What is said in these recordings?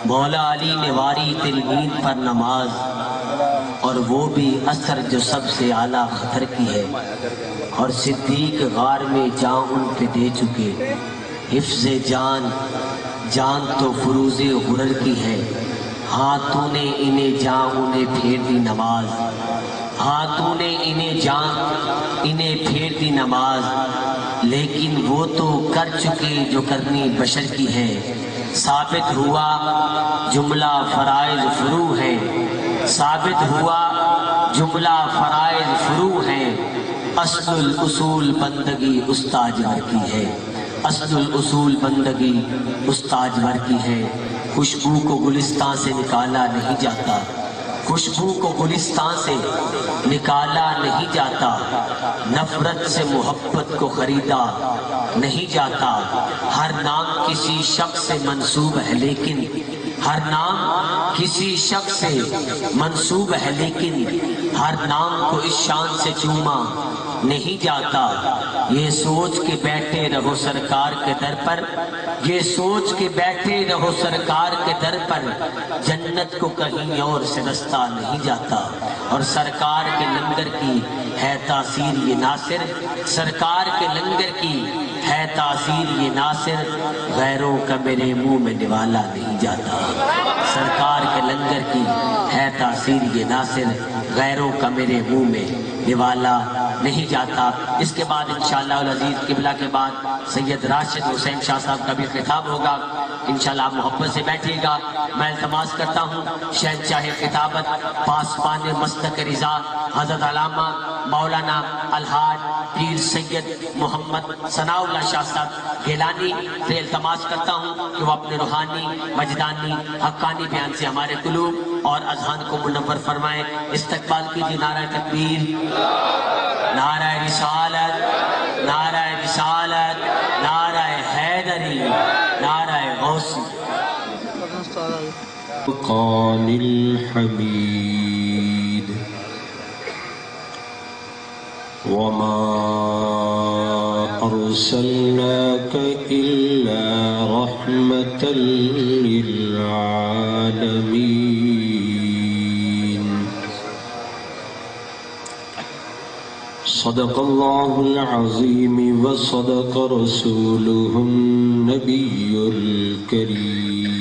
مولا علی نے واری تلمید پر نماز، اور وہ بھی اثر جو سب سے اعلیٰ خطر کی ہے، اور صدیق غار میں جان ان پہ دے چکے، حفظ جان جان تو فروز غرر کی ہے، ہاں تو نے انہیں جان انہیں پھیر دی نماز، ہاں تو نے انہیں جان انہیں پھیر دی نماز، لیکن وہ تو کر چکے جو کرنی بشر کی ہے، ثابت ہوا جملہ فرائض فرو ہے، ثابت ہوا جملہ فرائض فرو ہے، اصل الاصول بندگی استاجور کی ہے، اصل الاصول بندگی استاجور کی ہے۔ خوشبو کو گلستان سے نکالا نہیں جاتا، خوشبو کو گلستان سے نکالا نہیں جاتا، نفرت سے محبت کو خریدا نہیں جاتا، ہر نام کسی شخص سے منسوب ہے لیکن ہر نام کسی شخص سے منسوب ہے لیکن ہر نام کو اس شان سے چوما نہیں جاتا، یہ سوچ کے بیٹھے رہو سرکار کے در پر، یہ سوچ کے بیٹھے رہو سرکار کے در پر، جنت کو کہیں اور سے رستہ نہیں جاتا، اور سرکار کے لنگر کی ہے تاثیر یہ ناصر، سرکار کے لنگر کی ہے تاثیر یہ ناصر، غیروں کا میرے منہ میں نوالا نہیں جاتا، سرکار کے لنگر کی ہے تاثیر یہ ناصر، غیروں کا میرے منہ میں نوالا نہیں جاتا۔ اس کے بعد انشاءاللہ العزیز قبلہ کے بعد سید راشد حسین شاہ صاحب کا بھی خطاب ہوگا، انشاءاللہ آپ محبت سے بیٹھیے گا۔ میں التماس کرتا ہوں شہنشاہ خطابت پاسبان مستق رضا حضرت علامہ مولانا الحاج پیر سید محمد ثناء اللہ شاہ صاحب گیلانی سے التماس کرتا ہوں کہ وہ اپنے روحانی وجدانی حقانی بیان سے ہمارے قلوب اور اذہان کو منور فرمائیں۔ استقبال کیجیے نعرہ تکبیر، نعرہ رسالت، نعرہ رسالت، نعرہ حیدری، نعرہ غوثی۔ قان الحمید وما أرسلناك إلا رحمة للعالمين صدق الله العظيم وصدق رسوله النبي الكريم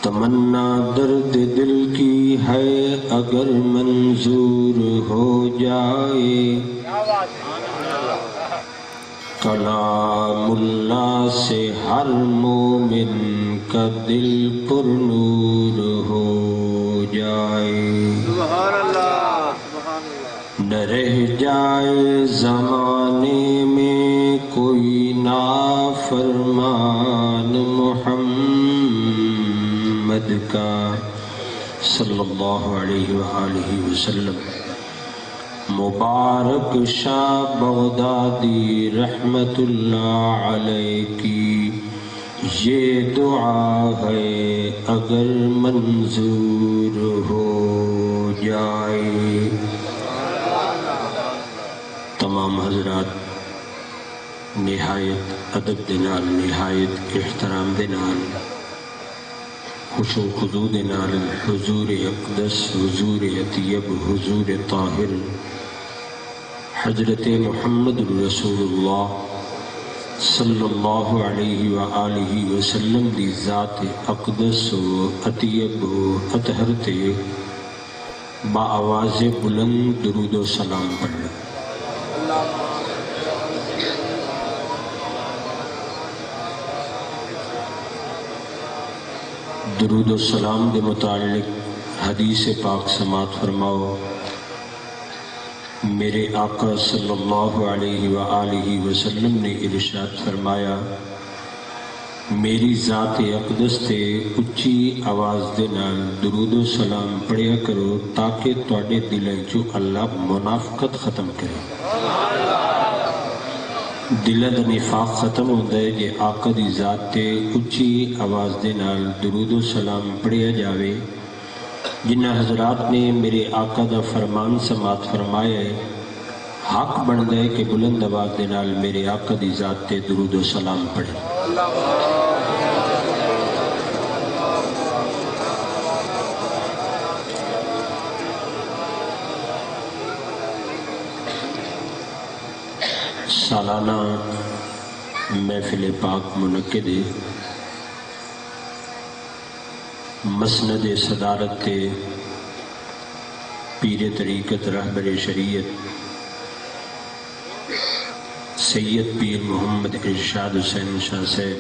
تمنا درد دل کی ہے اگر منظور ہو جائے کلام اللہ سے ہر مومن کا دل پر نور ہو جائے، نہ رہ جائے زمانے میں کوئی نافرمان محمد کا صلی اللہ علیہ وآلہ وسلم۔ مبارک شاہ بغدادی رحمت اللہ علیہ کی یہ دعا ہے اگر منظور ہو جائے۔ تمام حضرات نہایت ادب دے نال، نہایت احترام دے نال، خشوع و خضوع دے نال حضور اقدس، حضور اطیب، حضور طاہر حضرت محمد رسول اللہ صلی اللہ علیہ وآلہ وسلم دی ذات اقدس و اطیب و اطہر تے با آواز بلند درود و سلام پڑھنا۔ درود و سلام دے متعلق حدیث پاک سماعت فرماؤ۔ میرے آقا صلی اللہ علیہ وآلہ وسلم نے ارشاد فرمایا، میری ذات اقدس تے اچھی آواز دے نال درود و سلام پڑھیا کرو تاکہ تواڈے دلاں چوں اللہ منافقت ختم کرے۔ دلہ دا نفاق ختم ہوتا ہے جے آقا دی ذات تے اچھی آواز دے نال درود و سلام پڑھیا جاوے۔ جنہ حضرات نے میرے آقا دا فرمان سماعت فرمایا ہے، حق بندا ہے کہ بلند آواز دے نال میرے آقا دی ذات تے درود و سلام پڑھے۔ سالانہ محفل پاک منعقد ہے۔ مسند صدارت پیر طریقت رہبر شریعت سید پیر محمد ارشاد حسین شاہ صاحب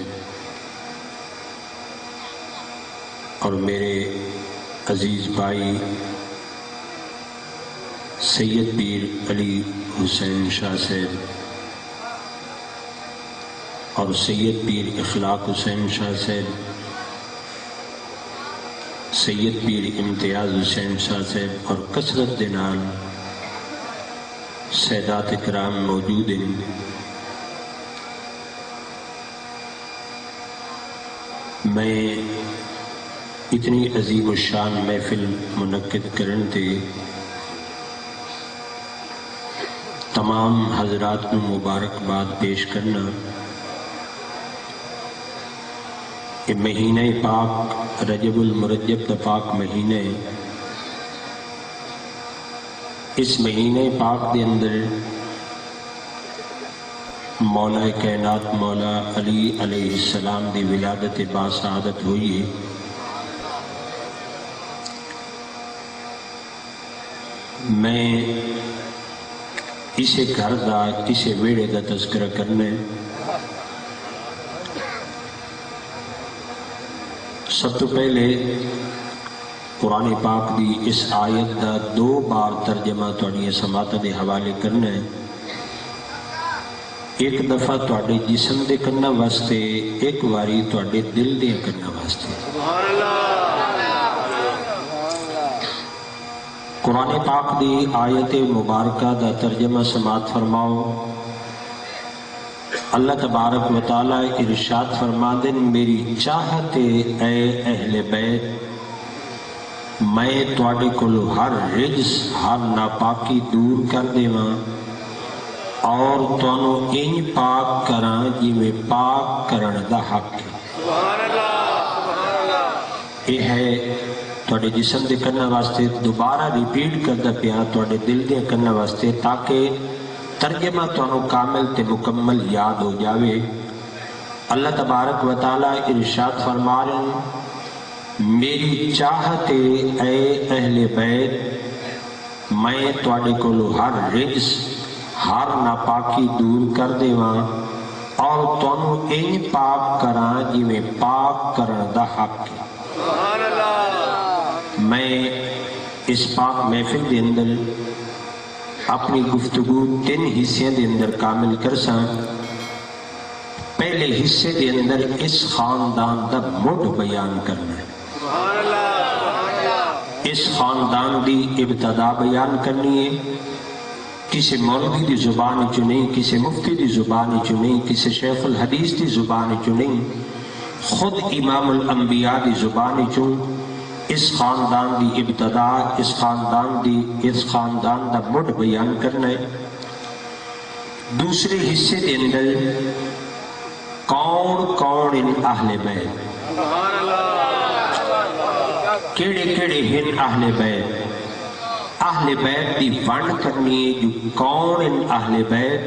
اور میرے عزیز بھائی سید پیر علی حسین شاہ صاحب اور سید پیر اخلاق حسین شاہ صاحب، سید پیر امتیاز حسین شاہ صاحب اور کثرت دے نال سادات کرام موجود ہیں۔ میں اتنی عظیم الشان محفل منعقد کرن تے تمام حضرات کو مبارکباد پیش کرنا۔ کہ مہینہ پاک رجب المرجب دا پاک مہینہ، اس مہینہ پاک دے اندر مولا کائنات مولا علی علیہ السلام دی ولادت باسعادت ہوئی ہے۔ میں اسے گھر دا اسے ویڑے دا تذکرہ کرنا ہے۔ سب تو پہلے قرآن پاک دی اس آیت دا 2 بار ترجمہ تھوڑی سماعت دے حوالے کرنا ہے۔ ایک دفعہ تھوڑے جسم دے کرنا واسطے، ایک واری تھوڑے دل دے کرنا واسطے۔ قرآن پاک دی آیت مبارکہ دا ترجمہ سماعت فرماؤ۔ اللہ تبارک و تعالیٰ ارشاد فرمادن، میری چاہت اے اہل بیت، میں تواڈے کولو ہر رجس ہر ناپاکی دور کر دیواں اور تانوں انج پاک کراں جویں پاک کرن دا حق ہے۔ یہ ہے تواڈے جسم دے کرنا واسطے، دوبارہ ریپیٹ کردا پیا تواڈے دل دے کرنا واسطے، تاکہ ترجمہ تانوں کامل تے مکمل یاد ہو جاوے۔ اللہ تبارک و تعالیٰ ارشاد فرما رہے ہیں، میری چاہت اے اہل بیت، میں تواڈے کولو ہر رجس ہر ناپاکی دور کر دیواں اور تانوں انج پاک کراں جویں پاک کرن دا حق ہے۔ میں اس پاک محفل دے اندر اپنی گفتگو 3 حصے دے اندر کامل کرساں۔ پہلے حصے دے اندر اس خاندان دا مڈ بیان کرنا ہے، اس خاندان دی ابتدا بیان کرنی ہے۔ کسی مولوی دی زبان چوں نہیں، کسی مفتی دی زبان چوں نہیں، کسی شیخ الحدیث دی زبان چوں نہیں، خود امام الانبیاء دی زبان چوں اس خاندان دی ابتدا، اس خاندان دا مڈ بیان کرنا ہے۔ دوسرے حصے دے اندر کون ان اہل بیت، کیڑے کیڑے ہن اہل بیت، اہل بیت دی ونڈ کرنی ہے، جو کون ان اہل بیت،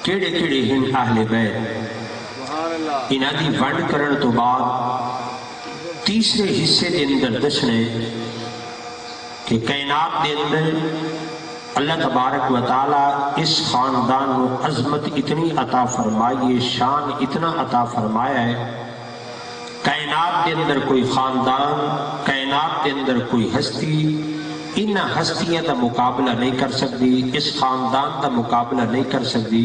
کیڑے کیڑے ہن اہل بیت، انہاں دی ونڈ کرن تو بعد تیسرے حصے دے اندر دسنے کہ کائنات دے اندر اللہ تبارک و تعالیٰ اس خاندان کو عظمت اتنی عطا فرمائی ہے، شان اتنا عطا فرمایا ہے۔ کائنات دے اندر کوئی خاندان، کائنات دے اندر کوئی ہستی ان ہستیاں دا مقابلہ نہیں کر سکتی، اس خاندان دا مقابلہ نہیں کر سکتی۔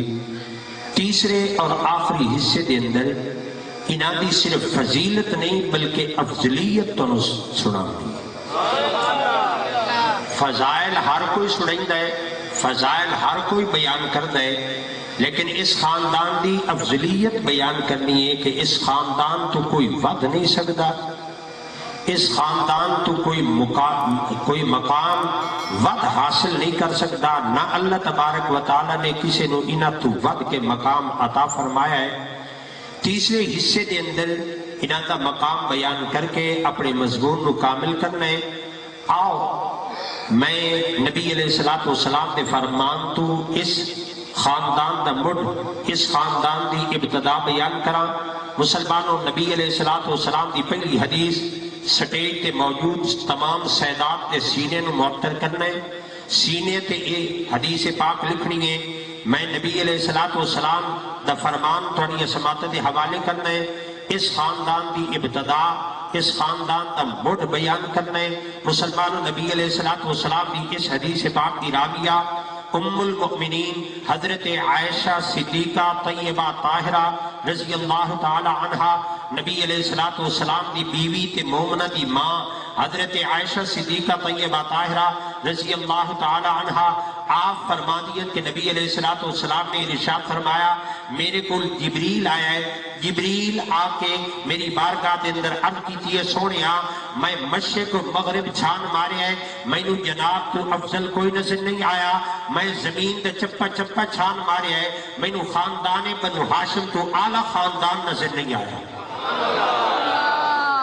تیسرے اور آخری حصے دے اندر انہاں دی صرف فضیلت نہیں بلکہ افضلیت تو سنا دی۔ فضائل ہر کوئی سنائیں ہے، فضائل ہر کوئی بیان کرتا ہے، لیکن اس خاندان دی افضلیت بیان کرنی ہے کہ اس خاندان تو کوئی ود نہیں سکتا، اس خاندان تو کوئی مقام ود حاصل نہیں کر سکتا، نہ اللہ تبارک و تعالیٰ نے کسی نو انہاں تو ود کے مقام عطا فرمایا ہے۔ تیسرے حصے دے اندر انہاں دا مقام بیان کر کے اپنے مضمون کو کامل کرنا ہے۔ آؤ میں نبی علیہ السلام دے فرمان تو اس خاندان دا مڈ، اس خاندان دی ابتدا بیان کراں۔ مسلمانوں، نبی علیہ السلام دی پہلی حدیث سٹیج تے موجود تمام سیدات دے سینے نو معطر کرنا ہے، سینے تے اے حدیث پاک لکھنی ہے۔ میں نبی علیہ السلام دا فرمان تھوڑی سماعت دے حوالے کرنا ہے، اس خاندان دی ابتدا، اس خاندان دا مڈ بیان کرنا ہے۔ مسلمانوں، نبی علیہ السلام دی اس حدیث پاک دی راویہ ام المؤمنین حضرت عائشہ صدیقہ طیبہ طاہرہ رضی اللہ تعالی عنہا، نبی علیہ السلام دی بیوی تے مومنہ دی ماں حضرت عائشہ صدیقہ طیبہ طاہرہ رضی اللہ تعالی عنہا، آپ فرما دیت کہ نبی علیہ السلام نے ارشاد فرمایا، میرے کو جبریل آیا ہے، جبریل آ کے میری بارگاہ دے اندر عرض کیتی ہے، سونیا میں مشرق و مغرب چھان مارے ہے، مینوں جناب تو افضل کوئی نظر نہیں آیا، میں زمین دے چپا چپا چھان مارے ہے، مینوں خاندان بنو ہاشم تو اعلیٰ خاندان نظر نہیں آیا،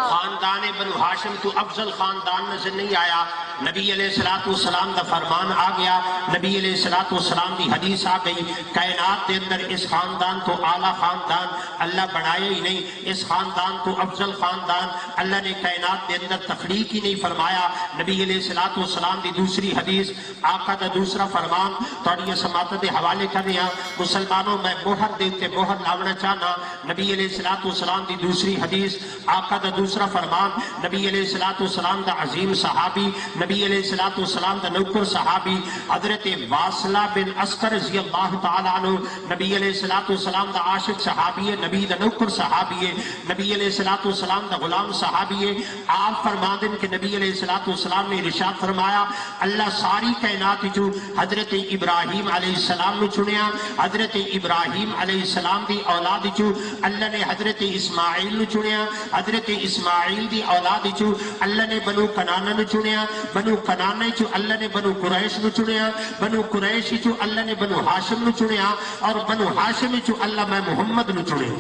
خاندان بنو ہاشم تو افضل خاندان نظر نہیں آیا۔ نبی علیہ السلام دا فرمان آ گیا، نبی علیہ السلام دی حدیث آ گئی، کائنات دے اندر اس خاندان تو اعلیٰ خاندان اللہ بنائے ہی نہیں، اس خاندان تو افضل خاندان اللہ نے کائنات دے اندر تخلیق ہی نہیں فرمایا۔ نبی علیہ السلام دی دوسری حدیث، آقا دا دوسرا فرمان توڑی سماعت دے حوالے کر رہا۔ مسلمانوں، میں موہر دیتے موہر لاؤنا چاہنا، نبی علیہ السلام دی دوسری حدیث، آقا دا دوسرا فرمان، نبی علیہ السلام دا عظیم صحابی، نبی علیہ السلام دا نوکر صحابی حضرت واصلہ بن عسکر رضی اللہ تعالیٰ عنہ، نبی علیہ السلام دا عاشق صحابی ہے، نبی دا نوکر صحابی ہے، نبی علیہ السلام دا غلام صحابی ہے۔ آپ فرما دیں کہ نبی علیہ السلام نے ارشاد فرمایا، اللہ ساری کائنات جو حضرت ابراہیم علیہ السلام نے چنیا، حضرت ابراہیم علیہ السلام دی اولاد جو اللہ نے حضرت اسماعیل نے چنیا، حضرت اسماعیل دی اولاد جو اللہ نے بنو کنانہ نے چنیا، بنو کنانہ جو اللہ نے بنو قریش نے چنیا، بنو قریش جو اللہ نے بنو ہاشم نے چنیا، اور بنو ہاشم جو اللہ میں محمد نے چنیا۔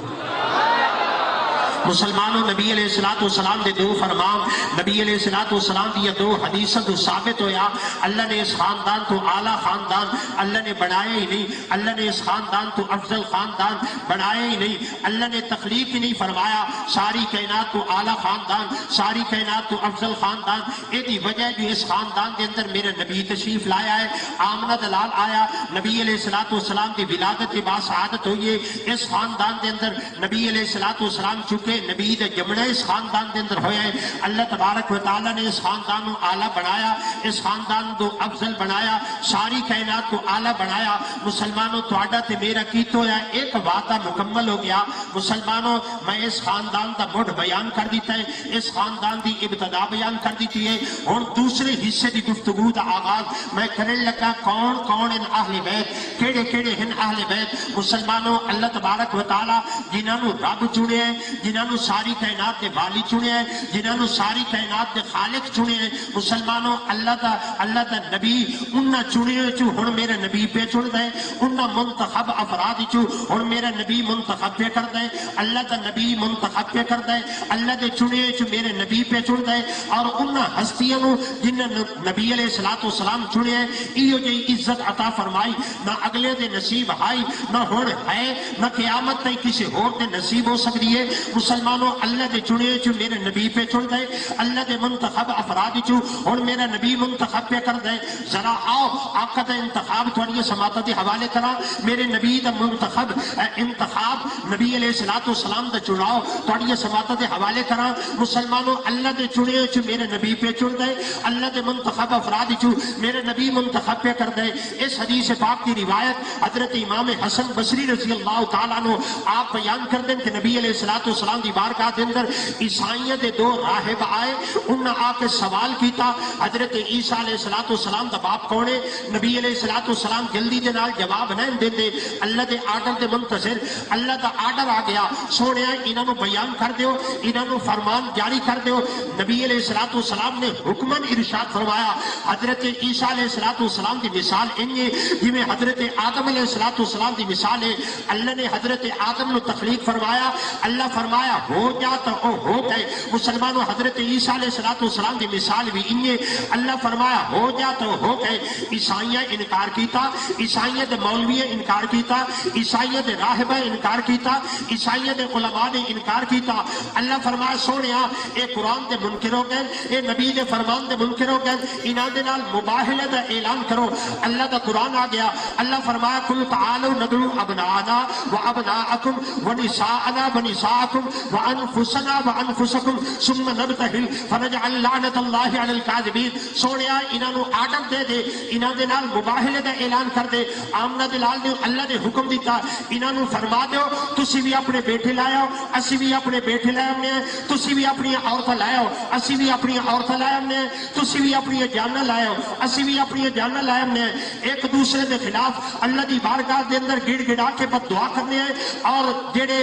مسلمانوں، نبی علیہ السلام دے دو فرمان، نبی علیہ السلام دی دو حدیثاں تو ثابت ہویا، اللہ نے اس خاندان تو اعلیٰ خاندان اللہ نے بنایا ہی نہیں، اللہ نے اس خاندان تو افضل خاندان بنایا ہی نہیں، اللہ نے تخلیق ہی نہیں فرمایا، ساری کائنات تو اعلیٰ خاندان، ساری کائنات تو افضل خاندان۔ ایدی وجہ جو اس خاندان دے اندر میرے نبی تشریف لایا ہے، آمنہ دلال آیا، نبی علیہ السلام دی ولادت با سعادت ہوئی ہے، اس خاندان دے اندر نبی علیہ السلام چکے نبی دا جمعہ اس خاندان دے اندر ہویا ہے۔ اللہ تبارک و تعالیٰ نے اس خاندان کو اعلیٰ بنایا، اس خاندان کو افضل بنایا، ساری کائنات کو اعلیٰ بنایا۔ مسلمانوں، تواڈا تے میرا کیت ہویا ایک وعدہ مکمل ہو گیا۔ مسلمانوں، میں اس خاندان دا مڈ بیان کر دیتا ہے، اس خاندان دی ابتدا بیان کر دیتی ہے۔ اور دوسرے حصے دی گفتگو دا آغاز میں کرنے لگا، کون کون ان اہل بیت، کیڑے کیڑے ہیں اہل بیت۔ مسلمانوں، اللہ تبارک و تعالیٰ جنہاں نو رب چنے ہیں، جنہاں نو ساری کائنات دے والی چنے ہیں، جنہاں نو ساری کائنات دے خالق چنے ہیں۔ مسلمانوں، اللہ دا نبی انہاں چنے چو ہن میرے نبی پہ چن دے، انہاں منتخب افراد چو ہن میرا نبی منتخب پہ کر دے، اللہ دا نبی منتخب پہ کر دے، اللہ دے چنے چو میرے نبی پہ چن دے، اور انہاں ہستیاں نو جنہاں نبی علیہ السلام چنے ہیں، ایو جی عزت عطا فرمائی، نہ اگلے دے نصیب ہائی، نہ ہن ہے، نہ قیامت تک کسی ہور دے نصیب ہو سکتی ہے۔ مسلمانوں، اللہ دے چنے چو میرے نبی پہ چن دے، اللہ دے منتخب افراد چو اور میرا نبی منتخب پہ کر دے۔ ذرا آؤ آقا دا انتخاب تھوڑی سماعت دے حوالے کرا، میرے نبی دا منتخب انتخاب، نبی علیہ السلام دا چناؤ تھوڑی سماعت دے حوالے کرا۔ مسلمانوں، اللہ دے چنے چو میرے نبی پہ چن دے، اللہ دے منتخب افراد چو میرے نبی منتخب پہ کر دے۔ اس حدیث پاک کی روایت حضرت امام حسن بصری رضی اللہ تعالیٰ عنہ آپ بیان کر دیں کہ نبی علیہ السلام دی بارگاہ دے اندر عیسائیاں دے دو راہب آئے، انہاں آ کے سوال کیتا، حضرت عیسیٰ علیہ السلام دا باپ کون ہے؟ نبی علیہ السلام جلدی دے نال جواب نہیں دیندے، اللہ دے آرڈر دے منتظر، اللہ دا آرڈر آ گیا، سونیا انہاں نو بیان کر دیو، انہاں نو فرمان جاری کر دیو۔ نبی علیہ السلام نے حکماً ارشاد فرمایا، حضرت عیسیٰ علیہ السلام دی مثال انجے جویں حضرت آدم علیہ السلام دی مثال ہے۔ اللہ نے حضرت آدم نو تخلیق فرمایا، اللہ فرمایا فرمایا ہو جا تو ہو گئے. مسلمانوں حضرت عیسیٰ علیہ السلام کی مثال بھی انہیں اللہ فرمایا ہو جا تو ہو گئے. عیسائیاں انکار کیتا, عیسائیت مولوی انکار کیتا, عیسائیت راہبہ انکار کیتا, عیسائیت علماء نے انکار کیتا. اللہ فرمایا سونیا اے قرآن دے منکر ہو گئے, اے نبی دے فرمان دے منکر ہو گئے, انہاں دے نال مباہلہ دا اعلان کرو. اللہ دا قرآن آ گیا. اللہ فرمایا قل تعالوا ندعو ابناءنا وابناءکم ونساءنا ونساءکم وانفسنا وانفسکم ثم نبتہل فنجعل لعنت اللہ علی الکاذبین. سونیا انہاں نو آرڈر دے دے, انہاں دے نال مباہلے دا اعلان کر دے. آمنہ دلال نے اللہ نے حکم دیتا انہاں نو فرما دیو تسی بھی اپنے بیٹے لائے ہو, اسی بھی اپنے بیٹے لائے ہم نے, تسی بھی اپنی عورتیں لائے ہو, اسی بھی اپنی عورتیں لائے ہم نے, تسی بھی اپنی جانیں لائے ہو, اسی بھی اپنی جانیں لائے ہم نے. ایک دوسرے کے خلاف اللہ دی بارگاہ دے اندر گڑ گڑا کے بد دعا کرنے ہیں, اور جڑے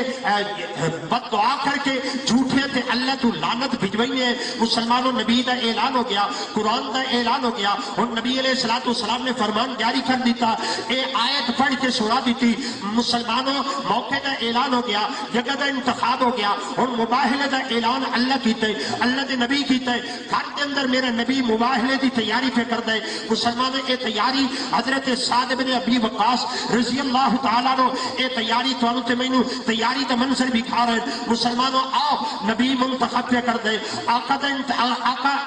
بد دعا کر کے جھوٹے تے اللہ تو لعنت بھجوئی ہیں. مسلمانوں نبی دا اعلان ہو گیا, قرآن دا اعلان ہو گیا. اور نبی علیہ السلام نے فرمان جاری کر دیتا, اے آیت پڑھ کے سنا دیتی. مسلمانوں موقع دا اعلان ہو گیا, جگہ دا انتخاب ہو گیا, اور مباہلے دا اعلان اللہ کیتے, اللہ دے نبی کیتے. گھر کے اندر میرا نبی مباہلے دی تیاری پہ کر دے. مسلمانوں اے تیاری حضرت سعد بن ابی وقاص رضی اللہ تعالیٰ نو اے تیاری تو انتے میں نو تیاری دا منظر بھی کھا رہے. مسلمانوں آؤ نبی منتخب پہ کر دے, آقا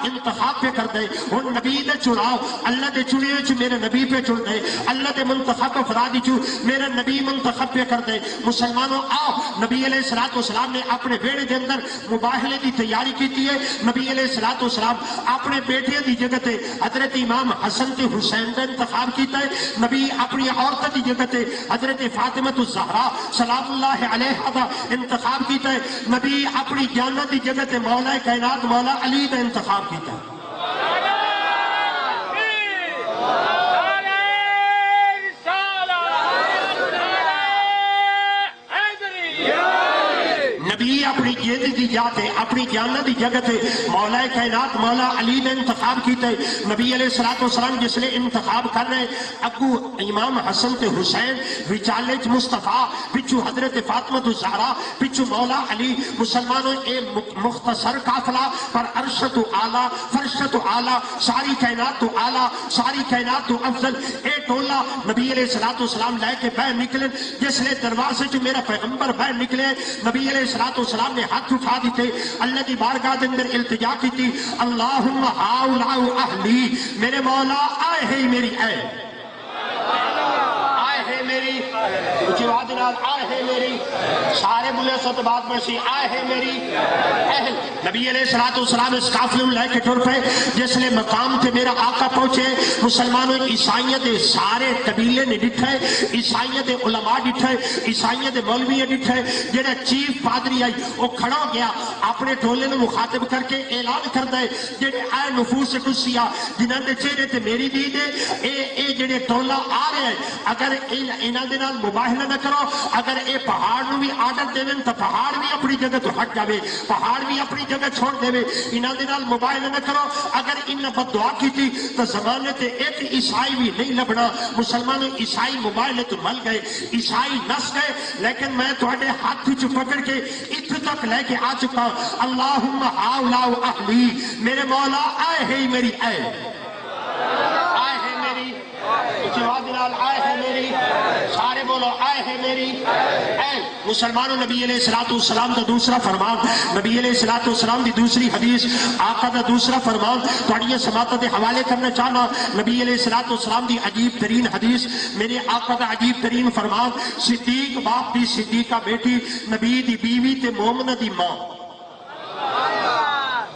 انتخاب پہ کر دے. اور نبی دے چناؤ اللہ دے چنے چ میرے نبی پہ چن دے, اللہ دے منتخب افراد چ میرا نبی منتخب پہ کر دے. مسلمانوں آؤ نبی علیہ السلام نے اپنے بیڑے دے اندر مباہلے دی تیاری کیتی ہے. نبی علیہ السلام اپنے بیٹے دی جگہ تے حضرت امام حسن تے حسین دا انتخاب کیتا ہے. نبی اپنی عورت دی جگہ تے حضرت فاطمہ الزہرا سلام اللہ علیہا دا انتخاب کیتا ہے. نبی اپنی جانت دی جگہ تے مولا کائنات مولا علی دا انتخاب کیتا ہے. نبی اپنی جیت دی جاتے اپنی جانت دی جگہ تے مولا کائنات مولا علی نے انتخاب کیتے. نبی علیہ السلام جس نے انتخاب کر رہے اگو امام حسن تے حسین, وچالے مصطفیٰ, پچھو حضرت فاطمہ الزہرا, پچھو مولا علی. مسلمانوں اے مختصر قافلہ پر عرش تو اعلیٰ فرش تو اعلیٰ ساری کائنات تو اعلیٰ ساری کائنات تو افضل. اے ٹولہ نبی علیہ السلام لے کے باہر نکلے. جس نے دروازے جو میرا پیغمبر باہر نکلے نبی علیہ السلام نے ہاتھ اٹھا دیتے, اللہ دی بارگاہ دے اندر التجا کی تھی, اللہم ہاؤلاؤ اہلی, میرے مولا آئے ہے میری آئے ہے میری جواد نال آئے ہے میری سارے بلے ست بات میں سی آئے ہے میری اہل. نبی علیہ السلام اس قافلے میں لے کے ٹر پے. جس نے مقام تے میرا آقا پہنچے مسلمانوں عیسائیت سارے قبیلے نے ڈٹھے, عیسائیت علماء ڈٹھے, عیسائیت مولوی ڈٹھے. جڑا چیف پادری آئی وہ کھڑا ہو گیا اپنے ٹولے نے مخاطب کر کے اعلان کر دے جڑے آئے نفوس قدسیہ جنہاں دے چہرے تے میری دید ہے اے جڑے ٹولا آ رہے ہیں اگر انہاں دے نال مباہلہ نہ کرو, اگر اے پہاڑ نو بھی آرڈر دے تو پہاڑ بھی اپنی جگہ تو ہٹ جاوے, پہاڑ بھی اپنی جگہ چھوڑ دے. انہاں دے نال مباہلہ نہ کرو, اگر انہاں بد دعا کی تھی تو زمانے تے ایک عیسائی بھی نہیں لبنا. مسلمانوں عیسائی مباہلے تو مل گئے, عیسائی نس گئے, لیکن میں تواڈے ہاتھ چ پکڑ کے اتنے تک لے کے آ چکا. اللہم ہاؤلاؤ اہلی, میرے مولا آئے ہے میری آئے میری جواد نال آئے ہے میری سارے بولو آئے ہے میری اے. مسلمانوں نبی علیہ السلام دا دوسرا فرمان, نبی علیہ السلام دی دوسری حدیث, آقا دا دوسرا فرمان تھوڑی سماعت دے حوالے کرنا چاہنا. نبی علیہ السلام دی عجیب ترین حدیث, میرے آقا دا عجیب ترین فرمان, صدیق باپ دی صدیقہ بیٹی, نبی دی بیوی تے مومنہ دی ماں,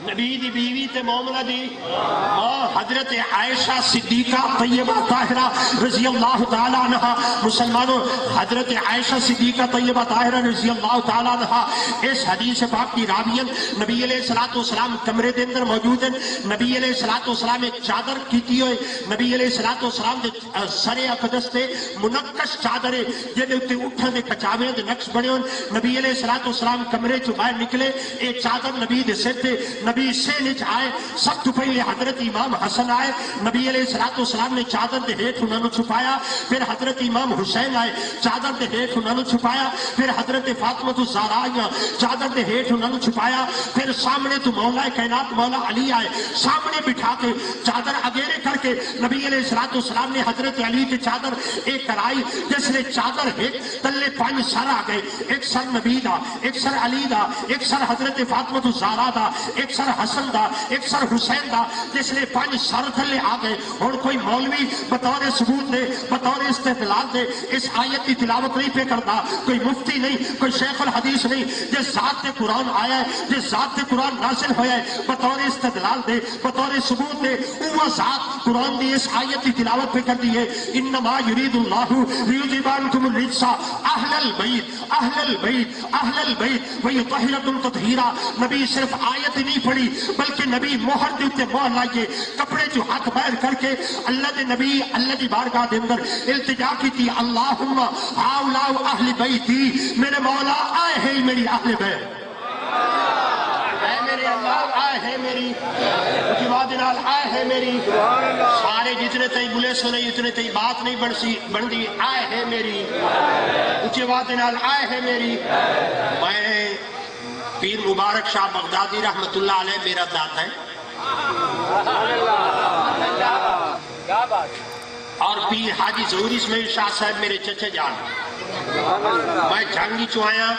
نبی دی بیوی تے مومنہ دی ماں حضرت عائشہ صدیقہ طیبہ طاہرہ رضی اللہ تعالیٰ عنہ. مسلمانوں حضرت عائشہ صدیقہ طیبہ طاہرہ رضی اللہ تعالیٰ عنہ اس حدیث پاک کی راوین نبی علیہ السلام کمرے دے اندر موجود ہیں. نبی علیہ السلام ایک چادر کیتی ہوئے, نبی علیہ السلام دے سر اقدس تے منقش چادر جہدے تے اٹھن دے کچاویں دے نقش بنے ہوئے. نبی علیہ السلام کمرے چ باہر نکلے, ایک چادر نبی دے سر تے نبی نبی سین آئے سب تو پہلے حضرت امام حسن آئے، نبی علیہ السلام نے چادر دے ہیٹھ انہوں نے چھپایا، پھر حضرت امام حسین آئے چادر دے ہیٹھ انہوں نے چھپایا، پھر حضرت فاطمہ الزہرا آئیں چادر دے ہیٹھ انہوں نے چھپایا، پھر سامنے تو مولا کائنات مولا علی آئے سامنے بٹھا کے چادر اگیرے کر کے نبی علیہ السلام نے حضرت علی کی چادر ایک کرائی، جس نے چادر ایک تلے 5 سر آ گئے، ایک سر نبی دا، ایک سر علی دا، ایک سر حضرت فاطمہ الزہرا دا، ایک سر حسن دا، ایک سر حسین دا، جس نے 5 سر تھلے آ گئے۔ اور کوئی مولوی بطور ثبوت دے بطور استدلال دے اس آیت کی تلاوت نہیں پہ کرتا، کوئی مفتی نہیں، کوئی شیخ الحدیث نہیں، جس ذات تے قرآن آیا ہے، جس ذات تے قرآن نازل ہویا ہے، بطور استدلال دے بطور ثبوت دے وہ ذات قرآن دی اس آیت کی تلاوت پہ کر دی ہے، انما یرید اللہ لیذھب عنکم الرجس اہل البیت اہل البیت اہل البیت ویطہرکم تطہیرا۔ نبی صرف آیت نہیں پڑھی بلکہ نبی مہر دے تے مہر لائیے، کپڑے جو ہاتھ باہر کر کے اللہ دے نبی اللہ دی بارگاہ دے اندر التجا کی تھی، اللہم ہاؤلاء اہل بیتی، میرے مولا آئے ہیں میری اہل بیت، اے میرے اللہ آئے ہیں میری جوادنال آئے ہیں میری، سارے جتنے تئی بلے سنے اتنے تئی بات نہیں بڑھتی، آئے ہیں میری جوادنال آئے ہیں میری۔ میں پیر مبارک شاہ بغدادی رحمت اللہ علیہ میرا دادا ہے، اور پیر حاجی ظہور اسماعیل شاہ صاحب میرے چچے جان، میں جنگی چوہایا،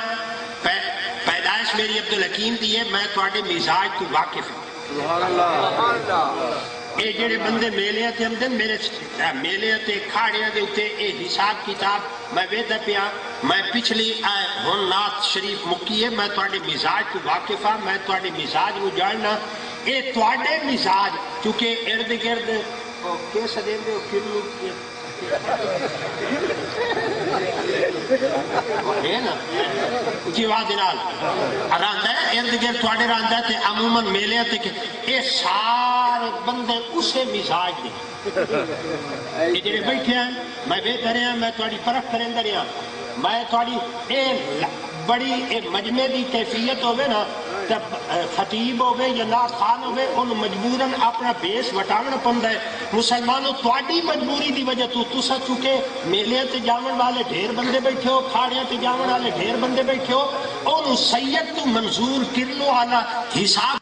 پیدائش میری عبدالحکیم دی ہے، میں تواڈے مزاج تو واقف ہوں۔ اے جڑے بندے میلے تے آندے میرے میلے تے کھاڑیاں دے اوتے اے حساب کتاب میں ویدا پیا، میں پچھلی ہن نعت شریف مکی ہے، میں تواڈے مزاج تو واقف ہاں، میں تواڈے مزاج نو جاننا، اے تواڈے مزاج کیونکہ ارد گرد کیس دے دے کلو ہے نا جیواد نال رہندا ہے ارد گرد تواڈے رہندا ہے تے عموماً میلے تے اے سارے بندے اسے مزاج دے اے جڑے بیٹھے ہیں میں بہتر ہاں، میں تواڈی پرکھ کریندا رہیا، میں تواڈی اے بڑی اے مجمع دی کیفیت ہوے نا تے خطیب ہوے یا نعت خوان ہوے انہوں مجبوراً اپنا بیس وٹاونا پندا ہے۔ مسلمانوں تواڈی مجبوری دی وجہ تو تسا چونکہ میلے تے جاون والے ڈھیر بندے بیٹھے ہو، کھاڑیاں تے جاون والے ڈھیر بندے بیٹھے ہو، انہوں سید تو منظور کرلو والا حساب